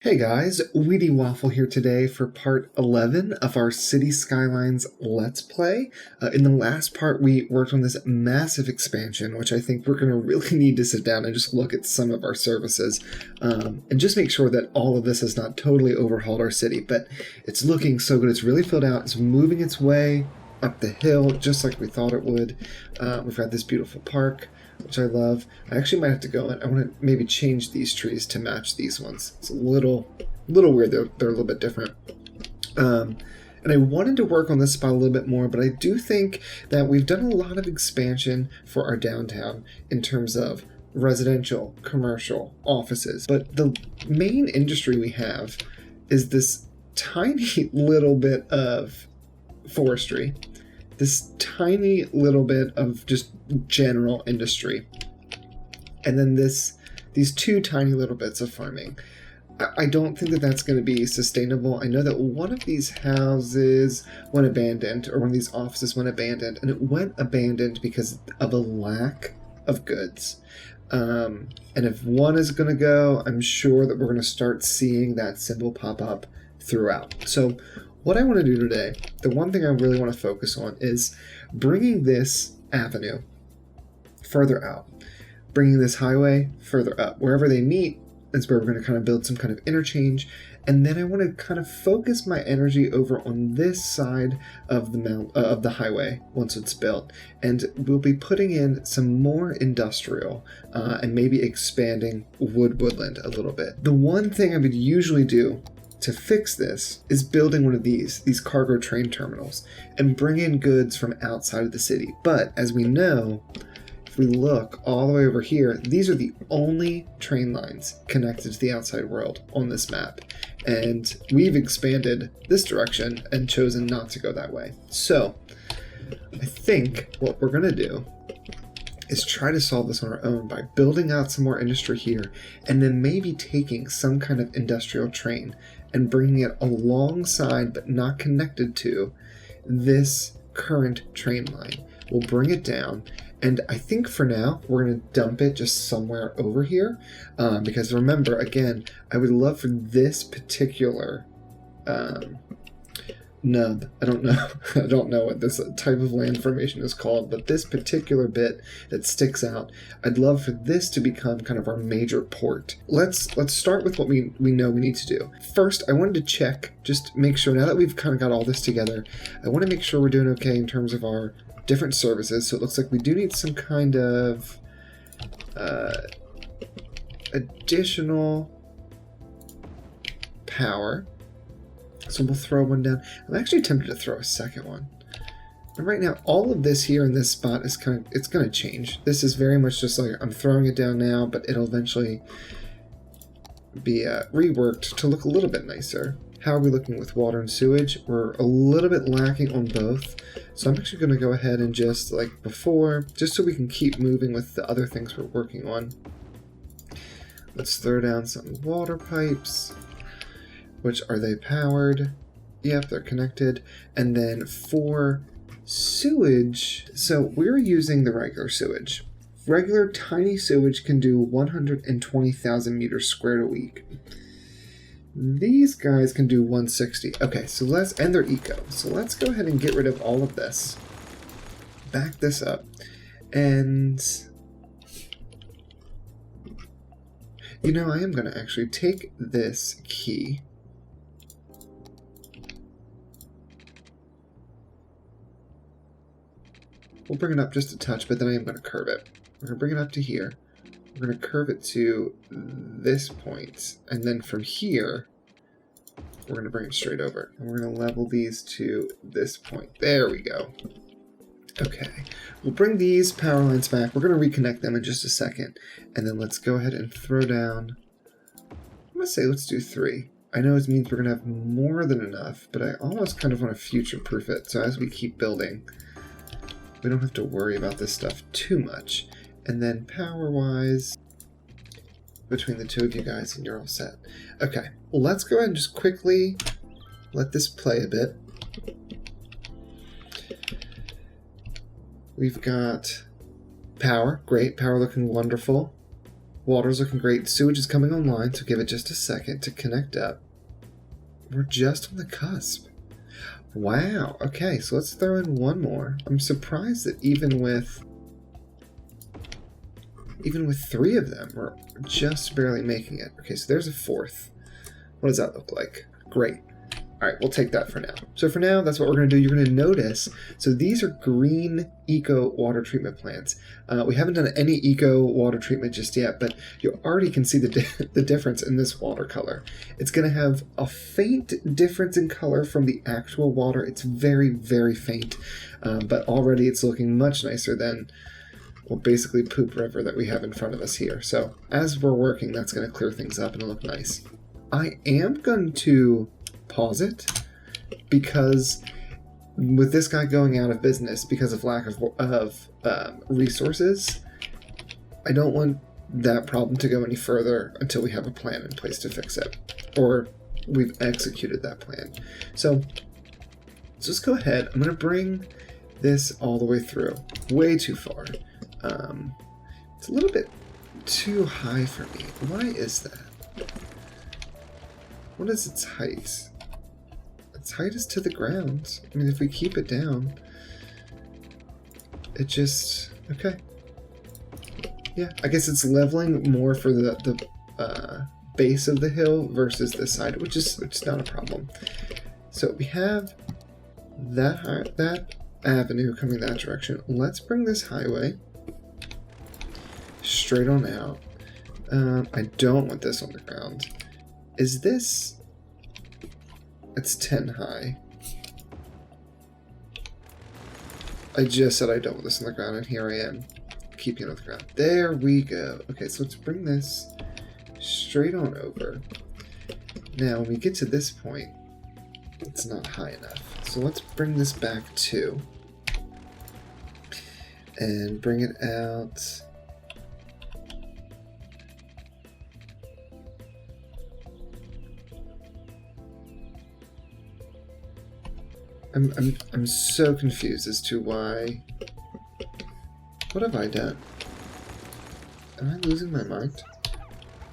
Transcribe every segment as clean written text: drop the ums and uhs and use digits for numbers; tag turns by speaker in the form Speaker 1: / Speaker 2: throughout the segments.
Speaker 1: Hey guys, WheatyWaffle here today for part 11 of our City Skylines Let's Play. In the last part, we worked on this massive expansion, which I think we're going to really need to sit down and just look at some of our services and just make sure that all of this has not totally overhauled our city. But it's looking so good. It's really filled out. It's moving its way up the hill just like we thought it would. We've got this beautiful park, which I love. I actually might have to go and I want to maybe change these trees to match these ones. It's a little weird. They're a little bit different. And I wanted to work on this spot a little bit more, but I do think that we've done a lot of expansion for our downtown in terms of residential, commercial, offices. But the main industry we have is this tiny little bit of forestry, this tiny little bit of just general industry, and then these two tiny little bits of farming. I don't think that that's going to be sustainable. I know that one of these houses went abandoned, or one of these offices went abandoned, and it went abandoned because of a lack of goods. And if one is going to go, I'm sure that we're going to start seeing that symbol pop up throughout. So what I want to do today, the one thing I really want to focus on is bringing this avenue further out, bringing this highway further up. Wherever they meet is where we're going to kind of build some kind of interchange, and then I want to kind of focus my energy over on this side of the highway once it's built, and we'll be putting in some more industrial and maybe expanding woodland a little bit. The one thing I would usually do to fix this is building one of these cargo train terminals and bring in goods from outside of the city. But as we know, if we look all the way over here, these are the only train lines connected to the outside world on this map. And we've expanded this direction and chosen not to go that way. So I think what we're going to do is try to solve this on our own by building out some more industry here, and then maybe taking some kind of industrial train and bringing it alongside but not connected to this current train line. We'll bring it down, and I think for now we're going to dump it just somewhere over here, because remember, again, I would love for this particular nub, I don't know what this type of land formation is called, but this particular bit that sticks out, I'd love for this to become kind of our major port. Let's start with what we know we need to do. First, I wanted to check, just make sure, now that we've kind of got all this together, I want to make sure we're doing okay in terms of our different services. So it looks like we do need some kind of additional power. So we'll throw one down. I'm actually tempted to throw a second one. And right now, all of this here in this spot is it's going to change. This is very much just like I'm throwing it down now, but it'll eventually be reworked to look a little bit nicer. How are we looking with water and sewage? We're a little bit lacking on both. So I'm actually going to go ahead and just like before, just so we can keep moving with the other things we're working on. Let's throw down some water pipes. Which, are they powered? Yep, they're connected. And then for sewage, so we're using the regular sewage. Regular tiny sewage can do 120,000 meters squared a week. These guys can do 160. Okay, so and they're eco. So let's go ahead and get rid of all of this. Back this up. And you know, I am going to actually take this key. We'll bring it up just a touch, but then I am going to curve it. We're going to bring it up to here. We're going to curve it to this point. And then from here, we're going to bring it straight over. And we're going to level these to this point. There we go. Okay. We'll bring these power lines back. We're going to reconnect them in just a second. And then let's go ahead and throw down, I'm going to say let's do 3. I know it means we're going to have more than enough, but I almost kind of want to future-proof it. So as we keep building, we don't have to worry about this stuff too much. And then power-wise, between the two of you guys, and you're all set. Okay, well, let's go ahead and just quickly let this play a bit. We've got power. Great, power looking wonderful. Water's looking great. Sewage is coming online, so give it just a second to connect up. We're just on the cusp. Wow. Okay, so let's throw in one more. I'm surprised that even with 3 of them, we're just barely making it. Okay, so there's a 4th. What does that look like? Great. All right, we'll take that for now. So for now, that's what we're going to do. You're going to notice, so these are green eco water treatment plants. We haven't done any eco water treatment just yet, but you already can see the difference in this watercolor. It's going to have a faint difference in color from the actual water. It's very, very faint, but already it's looking much nicer than, well, basically Poop River that we have in front of us here. So as we're working, that's going to clear things up and look nice. I am going to pause it because with this guy going out of business because of lack of resources, I don't want that problem to go any further until we have a plan in place to fix it, or we've executed that plan. So let's just go ahead. I'm going to bring this all the way through. Way too far. It's a little bit too high for me. Why is that? What is its height? Its height is to the ground. I mean, if we keep it down, it just... Okay. Yeah, I guess it's leveling more for the base of the hill versus this side, which is it's not a problem. So we have that avenue coming that direction. Let's bring this highway straight on out. I don't want this on the ground. Is this... It's 10 high. I just said I don't want this on the ground, and here I am keeping it on the ground. There we go. Okay, so let's bring this straight on over. Now, when we get to this point, it's not high enough. So let's bring this back too. And bring it out... I'm so confused as to why. What have I done? Am I losing my mind?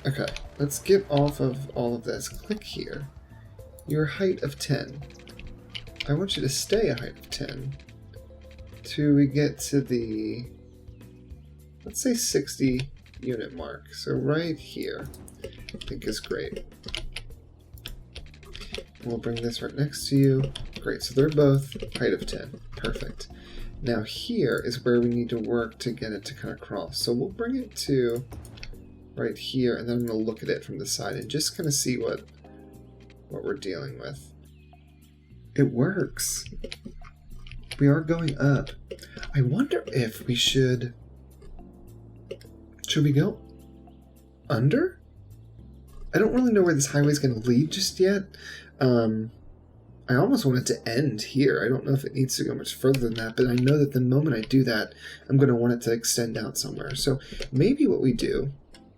Speaker 1: Okay, let's get off of all of this. Click here. Your height of 10. I want you to stay a height of 10 till we get to the, let's say 60 unit mark. So right here, I think is great. We'll bring this right next to you. Great, so they're both height of 10. Perfect. Now here is where we need to work to get it to kind of cross. So we'll bring it to right here, and then I'm going to look at it from the side and just kind of see what we're dealing with. It works. We are going up. I wonder if we should we go under? I don't really know where this highway is going to lead just yet. I almost want it to end here. I don't know if it needs to go much further than that, but I know that the moment I do that, I'm going to want it to extend out somewhere. So maybe what we do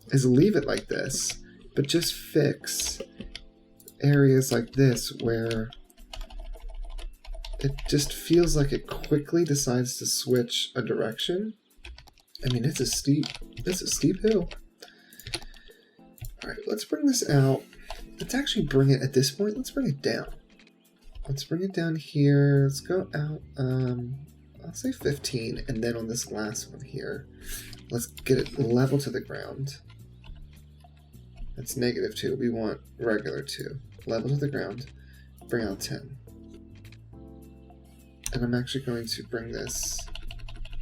Speaker 1: is leave it like this, but just fix areas like this where it just feels like it quickly decides to switch a direction. I mean, it's a steep hill. All right, let's bring this out. Let's actually bring it at this point. Let's bring it down. Let's bring it down here. Let's go out, I'll say 15. And then on this last one here, let's get it level to the ground. That's -2. We want regular 2. Level to the ground. Bring out 10. And I'm actually going to bring this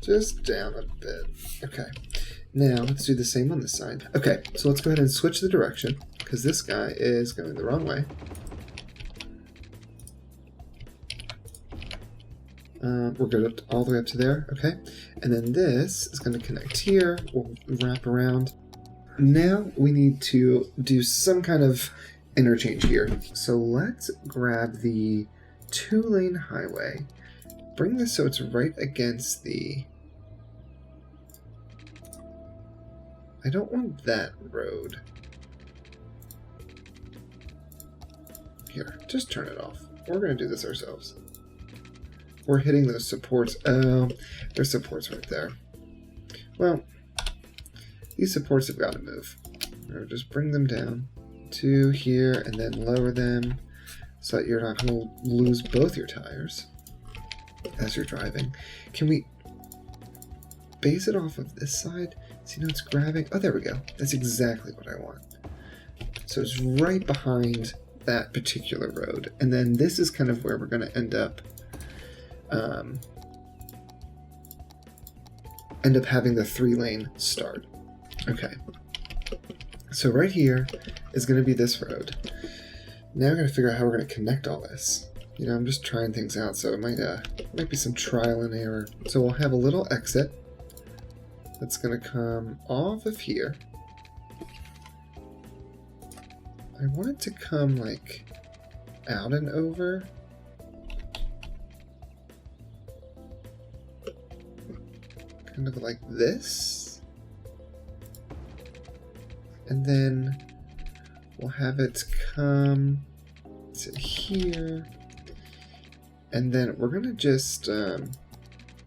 Speaker 1: just down a bit. Okay. Now let's do the same on this side. Okay, so let's go ahead and switch the direction because this guy is going the wrong way. We're good all the way up to there, okay? And then this is going to connect here. We'll wrap around. Now we need to do some kind of interchange here. So let's grab the 2-lane highway. Bring this so it's right against the... I don't want that road. Here, just turn it off. We're going to do this ourselves. We're hitting those supports. Oh, there's supports right there. Well, These supports have got to move. Or just bring them down to here and then lower them so that you're not going to lose both your tires as you're driving. Can we base it off of this side? See, now it's grabbing. Oh, there we go. That's exactly what I want. So it's right behind that particular road. And then this is kind of where we're going to end up having the 3-lane start. Okay. So right here is going to be this road. Now we're going to figure out how we're going to connect all this. You know, I'm just trying things out, so it might be some trial and error. So we'll have a little exit that's going to come off of here. I want it to come like out and over. Kind of like this. And then we'll have it come to here. And then we're going to just, you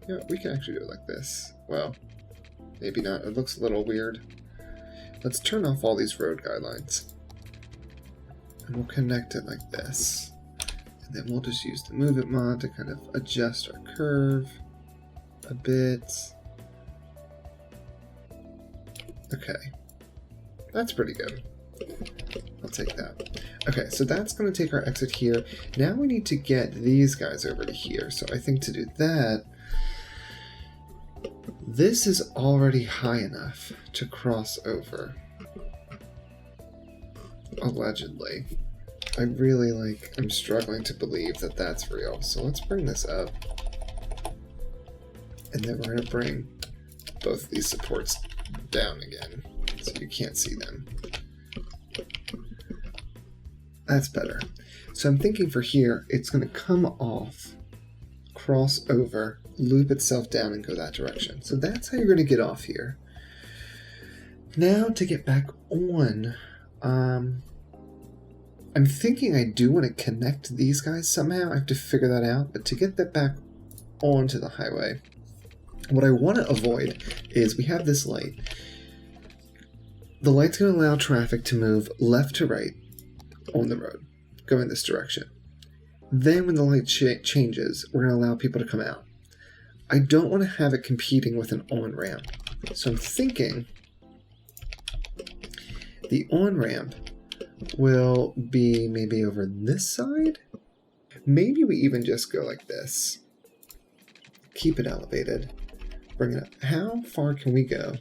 Speaker 1: know, we can actually do it like this. Well, maybe not. It looks a little weird. Let's turn off all these road guidelines. And we'll connect it like this. And then we'll just use the Move It mod to kind of adjust our curve a bit. Okay. That's pretty good. I'll take that. Okay, so that's going to take our exit here. Now we need to get these guys over to here. So I think to do that, this is already high enough to cross over. Allegedly. I really I'm struggling to believe that that's real. So let's bring this up. And then we're going to bring both of these supports down again, so you can't see them. That's better. So I'm thinking for here, it's going to come off, cross over, loop itself down, and go that direction. So that's how you're going to get off here. Now to get back on, I'm thinking I do want to connect these guys somehow. I have to figure that out. But to get that back onto the highway, what I want to avoid is we have this light. The light's going to allow traffic to move left to right on the road, go in this direction. Then when the light changes, we're going to allow people to come out. I don't want to have it competing with an on-ramp. So I'm thinking the on-ramp will be maybe over this side. Maybe we even just go like this. Keep it elevated. Bring it up. How far can we go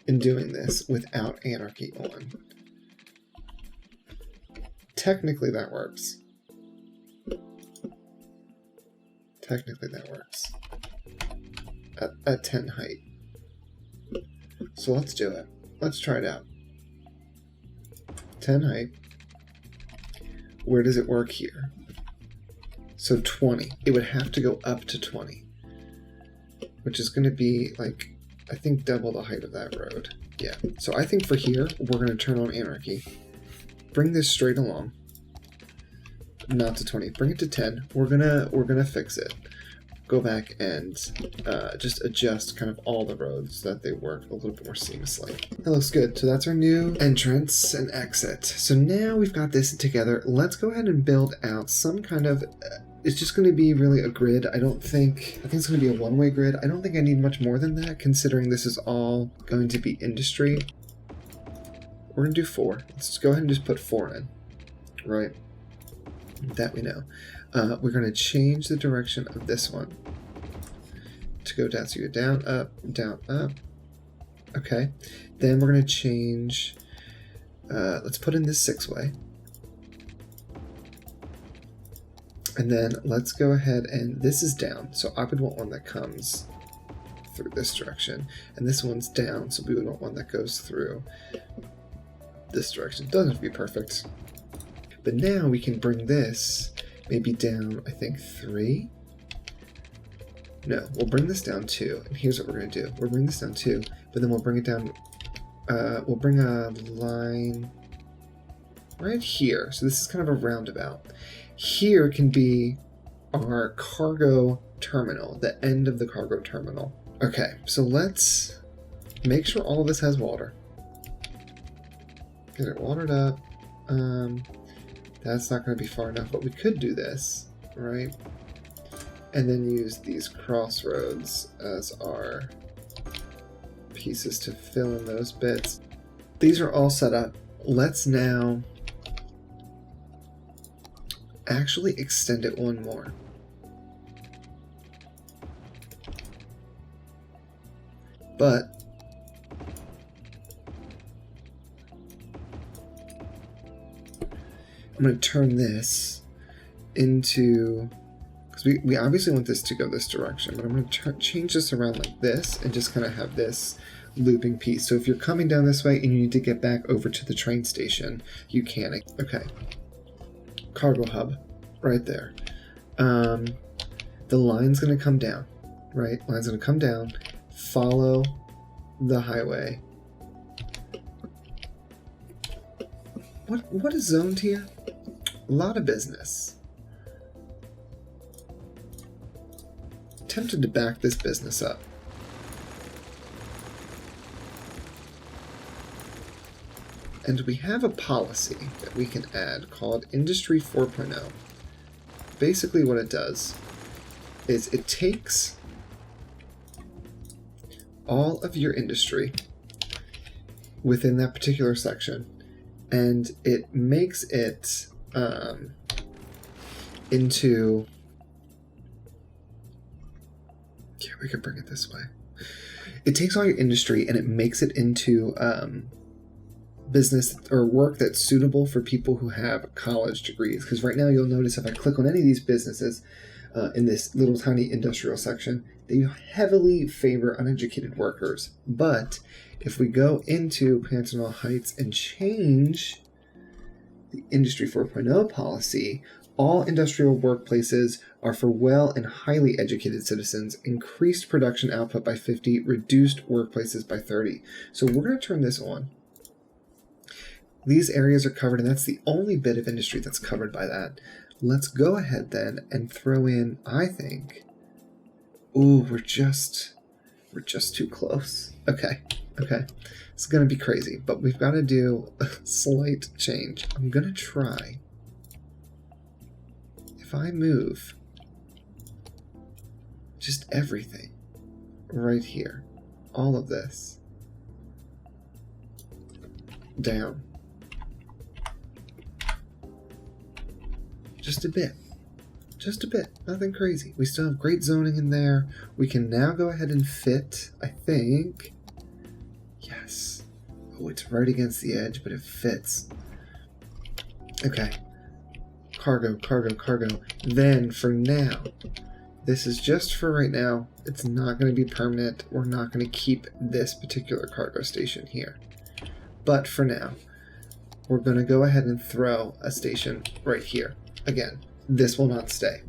Speaker 1: in doing this without anarchy on? Technically that works. Technically that works. At 10 height. So let's do it. Let's try it out. 10 height. Where does it work here? So 20. It would have to go up to 20. Which is going to be like, I think double the height of that road. Yeah. So I think for here, we're going to turn on anarchy. Bring this straight along. Not to 20. Bring it to 10. We're gonna fix it. Go back and just adjust kind of all the roads so that they work a little bit more seamlessly. That looks good. So that's our new entrance and exit. So now we've got this together. Let's go ahead and build out some kind of... it's just going to be really a grid. I think it's going to be a one-way grid. I don't think I need much more than that, considering this is all going to be industry. We're going to do 4. Let's just go ahead and just put 4 in. Right? That we know. We're going to change the direction of this one to go down. So you go down, up. Okay. Then we're going to change... let's put in this 6-way. And then let's go ahead and this is down. So I would want one that comes through this direction. And this one's down, so we would want one that goes through this direction. Doesn't have to be perfect. But now we can bring this maybe down, I think 3. No, we'll bring this down 2. And here's what we're going to do. We'll bring this down 2, but then we'll bring it down, we'll bring a line right here. So this is kind of a roundabout. Here can be our cargo terminal, the end of the cargo terminal. Okay, so let's make sure all of this has water. Get it watered up. That's not going to be far enough, but we could do this, right? And then use these crossroads as our pieces to fill in those bits. These are all set up. Let's now actually extend it one more. But I'm going to turn this into, because we obviously want this to go this direction, but I'm going to change this around like this and just kind of have this looping piece. So if you're coming down this way and you need to get back over to the train station, you can. Okay. Cargo hub right there. The line's going to come down, right? Line's going to come down, follow the highway. What is zoned here? A lot of business. Tempted to back this business up. And we have a policy that we can add called Industry 4.0. Basically what it does is it takes all of your industry within that particular section and it makes it into... Yeah, we could bring it this way. It takes all your industry and it makes it into business or work that's suitable for people who have college degrees. Because right now you'll notice if I click on any of these businesses in this little tiny industrial section, they heavily favor uneducated workers. But if we go into Pantanal Heights and change the Industry 4.0 policy, all industrial workplaces are for well and highly educated citizens, increased production output by 50, reduced workplaces by 30. So we're going to turn this on. These areas are covered, and that's the only bit of industry that's covered by that. Let's go ahead then and throw in, I think... Ooh, we're just too close. Okay. It's going to be crazy, but we've got to do a slight change. I'm going to try... If I move just everything right here, all of this, down. Just a bit, nothing crazy. We still have great zoning in there. We can now go ahead and fit, I think. Yes. Oh, it's right against the edge, but it fits. Okay. Cargo. Then for now, this is just for right now. It's not going to be permanent. We're not going to keep this particular cargo station here. But for now, we're going to go ahead and throw a station right here. Again, this will not stay.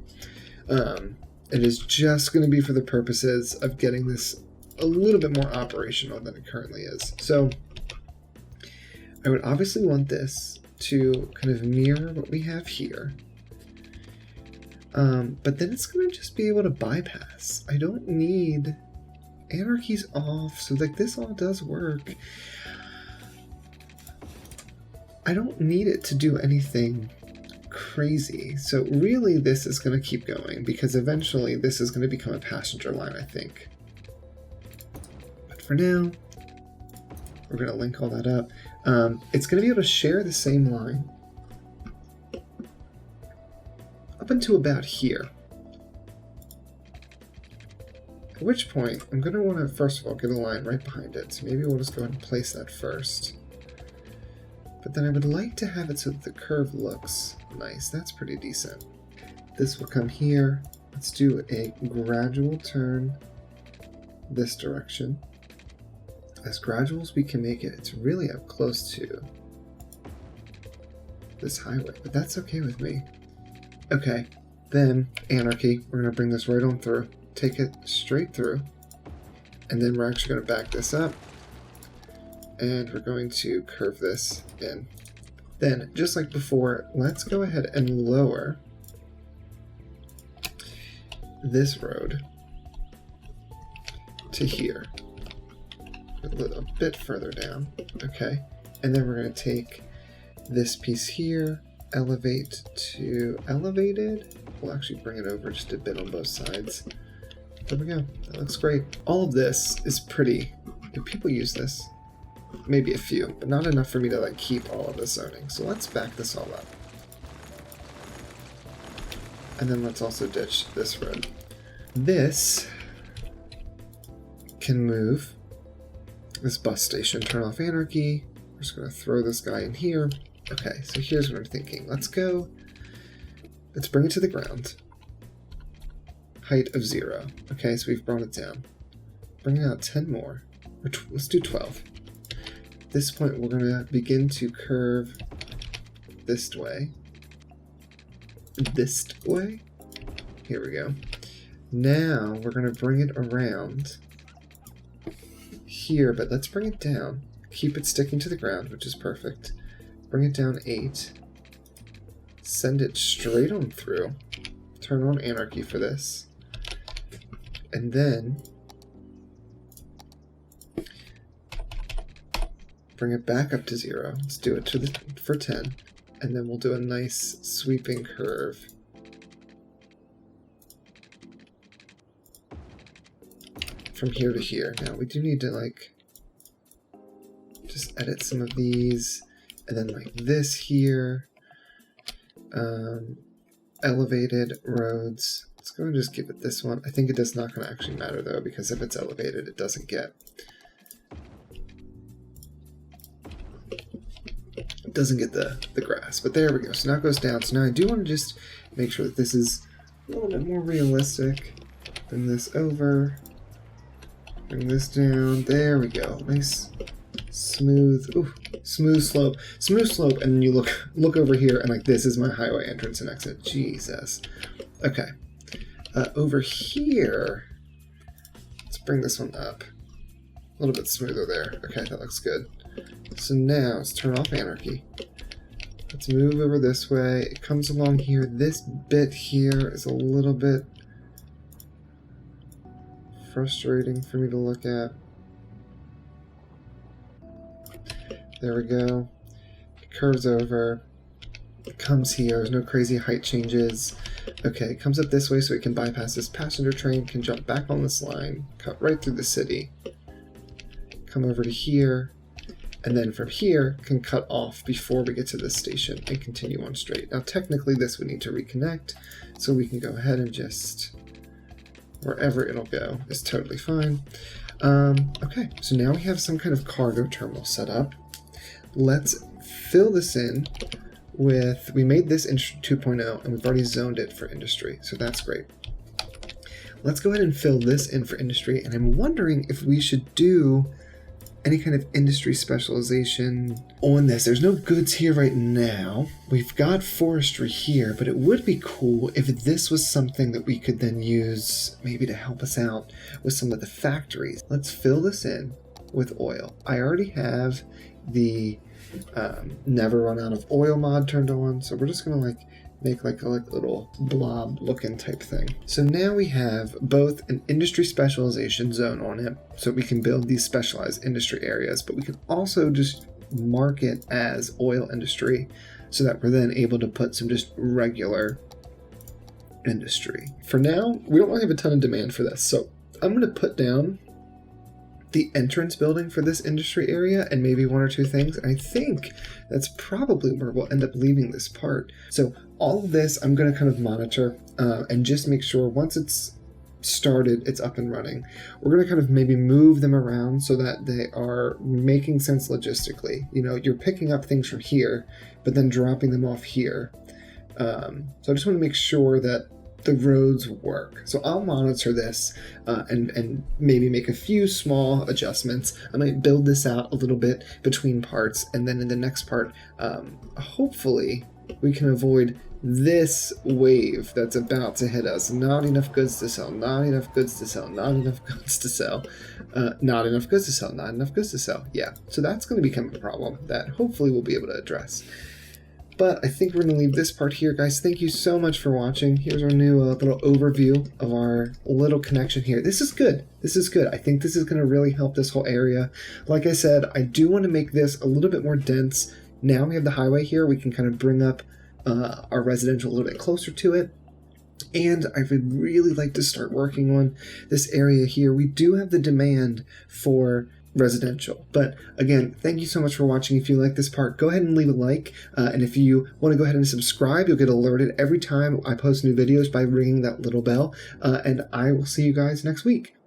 Speaker 1: It is just going to be for the purposes of getting this a little bit more operational than it currently is. So I would obviously want this to kind of mirror what we have here. But then it's going to just be able to bypass. I don't need... Anarchy's off, so like this all does work. I don't need it to do anything crazy. So really this is going to keep going because eventually this is going to become a passenger line, I think. But for now, we're going to link all that up. It's going to be able to share the same line up until about here. At which point, I'm going to want to, first of all, get a line right behind it. So maybe we'll just go ahead and place that first. But then I would like to have it so that the curve looks nice. That's pretty decent. This will come here. Let's do a gradual turn this direction. As gradual as we can make it, it's really up close to this highway, but that's okay with me. Okay, then Anarchy, we're going to bring this right on through, take it straight through, and then we're actually going to back this up, and we're going to curve this in. Then, just like before, let's go ahead and lower this road to here. A bit further down, okay, And then we're going to take this piece here, elevate to elevated. We'll actually bring it over just a bit on both sides. There we go. That looks great. All of this is pretty. Do people use this? Maybe a few, but not enough for me to like keep all of this zoning. So let's back this all up. And then let's also ditch this road. This can move. This bus station, turn off anarchy. We're just going to throw this guy in here. Okay, so here's what I'm thinking. Let's bring it to the ground. Height of 0. Okay, so we've brought it down. Bring it out 10 more. Let's do 12. At this point, we're going to begin to curve this way. This way. Here we go. Now we're going to bring it around here, but let's bring it down. Keep it sticking to the ground, which is perfect. Bring it down 8. Send it straight on through. Turn on anarchy for this. And then bring it back up to 0. Let's do it for 10. And then we'll do a nice sweeping curve. From here to here. Now we do need to like just edit some of these, and then like this here. Elevated roads. Let's go and just give it this one. I think it is not going to actually matter though, because if it's elevated, it doesn't get the grass. But there we go. So now it goes down. So now I do want to just make sure that this is a little bit more realistic. Bring this over. Bring this down. There we go. Nice, smooth, smooth slope. Smooth slope, and then you look over here, and like this is my highway entrance and exit. Jesus. Okay. Over here, let's bring this one up. A little bit smoother there. Okay, that looks good. So now let's turn off anarchy. Let's move over this way. It comes along here. This bit here is a little bit frustrating for me to look at. There we go. It curves over. It comes here. There's no crazy height changes. Okay, it comes up this way so it can bypass this passenger train, can jump back on this line, cut right through the city, come over to here, and then from here can cut off before we get to this station and continue on straight. Now technically this would need to reconnect, so we can go ahead and just wherever it'll go is totally fine. Okay, so now we have some kind of cargo terminal set up. Let's fill this in with, we made this in 2.0 and we've already zoned it for industry, so that's great. Let's go ahead and fill this in for industry, and I'm wondering if we should do any kind of industry specialization on this. There's no goods here right now. We've got forestry here, but it would be cool if this was something that we could then use maybe to help us out with some of the factories. Let's fill this in with oil. I already have the never run out of oil mod turned on, so we're just gonna like make like a little blob looking type thing. So now we have both an industry specialization zone on it, so we can build these specialized industry areas, but we can also just mark it as oil industry so that we're then able to put some just regular industry. For now, we don't really have a ton of demand for this, so I'm gonna put down the entrance building for this industry area and maybe one or two things. I think that's probably where we'll end up leaving this part. So all of this I'm going to kind of monitor and just make sure once it's started, it's up and running. We're going to kind of maybe move them around so that they are making sense logistically. You know, you're picking up things from here, but then dropping them off here. So I just want to make sure that the roads work. So I'll monitor this and maybe make a few small adjustments. I might build this out a little bit between parts, and then in the next part, hopefully we can avoid this wave that's about to hit us. Not enough goods to sell, not enough goods to sell, not enough goods to sell, not enough goods to sell, not enough goods to sell. Yeah, so that's going to become a problem that hopefully we'll be able to address. But I think we're going to leave this part here, guys. Thank you so much for watching. Here's our new little overview of our little connection here. This is good. This is good. I think this is going to really help this whole area. Like I said, I do want to make this a little bit more dense. Now we have the highway here. We can kind of bring up our residential a little bit closer to it. And I would really like to start working on this area here. We do have the demand for residential. But again, thank you so much for watching. If you like this part, go ahead and leave a like. And if you want to go ahead and subscribe, you'll get alerted every time I post new videos by ringing that little bell. And I will see you guys next week.